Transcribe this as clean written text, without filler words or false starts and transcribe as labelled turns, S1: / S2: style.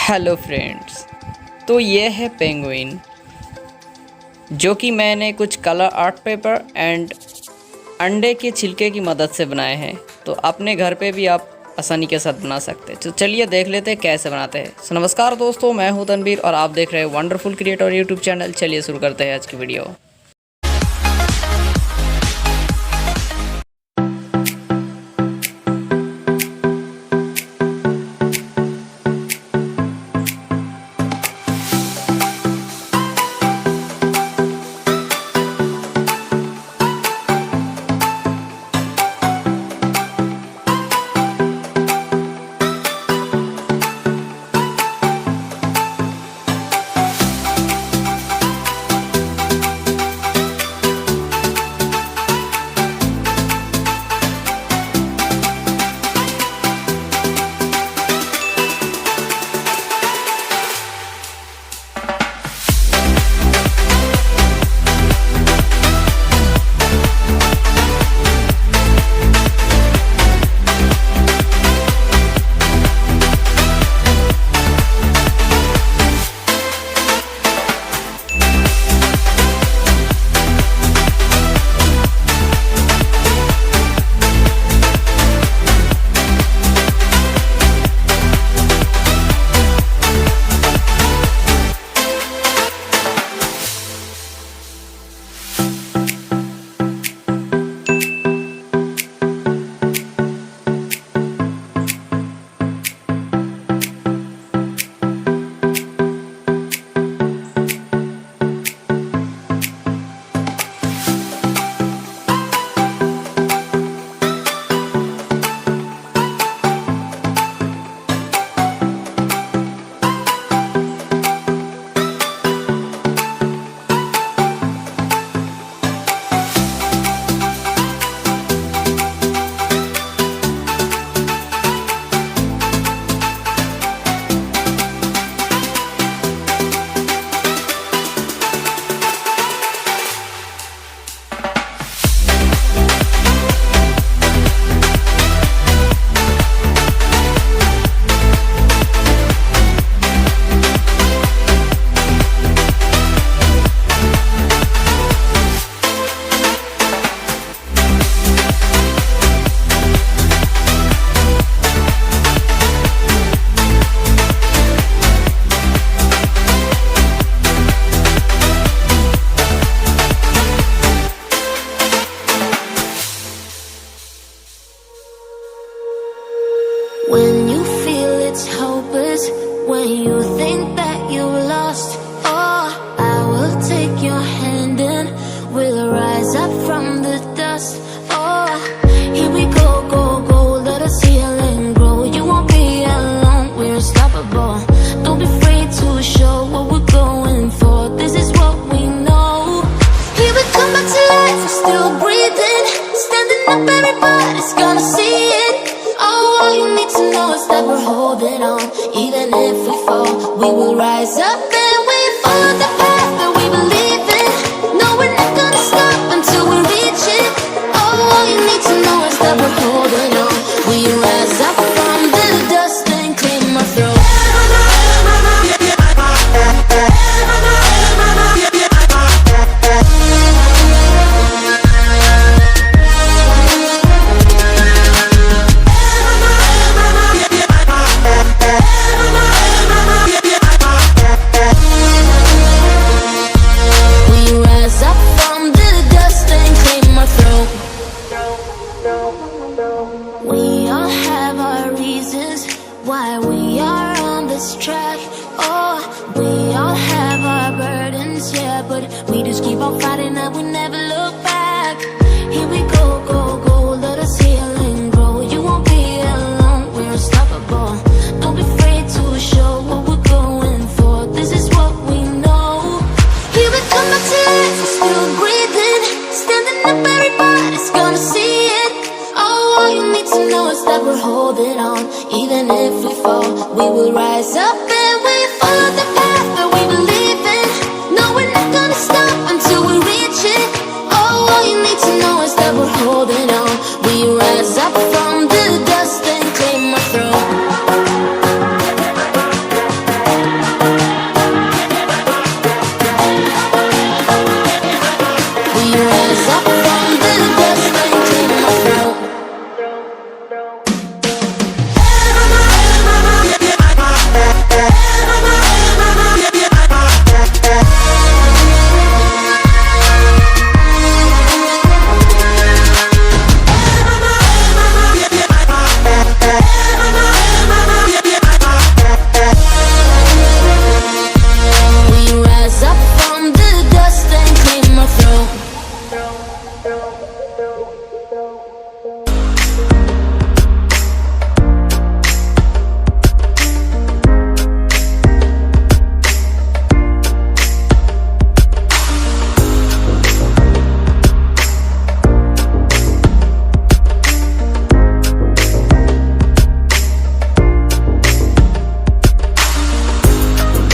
S1: Hello friends, तो ये है पेंगुइन जो कि मैंने कुछ कलर आर्ट पेपर एंड अंडे के छिलके की मदद से बनाए हैं। तो अपने घर पे भी आप आसानी के साथ बना सकते हैं। तो चलिए देख लेते हैं कैसे बनाते हैं। सो नमस्कार दोस्तों, मैं हूं तनवीर और आप देख रहे हैं वंडरफुल क्रिएट और यूट्यूब चैनल। चलिए शुरू करते हैं आज की video.
S2: When you feel it's hopeless, when you think that you've lost, oh, I will take your hand and we'll rise up from the dust. Oh, here we go, go, go, let us heal and grow. You won't be alone, we're unstoppable. Don't be afraid to show what we're going for. This is what we know. Here we come back to life, we're still breathing. Standing up, everybody's gonna see it. Oh, all you need to know is that we're holding on. Even if we fall, we will rise up and we follow the path that we believe in. No, we're not gonna stop until we reach it. Oh, all you need to know is that we're holding on. We rise up from the dust and claim our throne. We all have our reasons why we are on this track. Oh, we all have our burdens, yeah, but we just keep on fighting and we never look back. Here we go, go, go, let us heal and grow. You won't be alone, we're unstoppable. Don't be afraid to show what we're going for. This is what we know. Here we come back to life, we're still breathing. Standing up, everybody's gonna see it. Oh, all you need to know is that we're holding on. Even if we fall, we will rise up and we follow the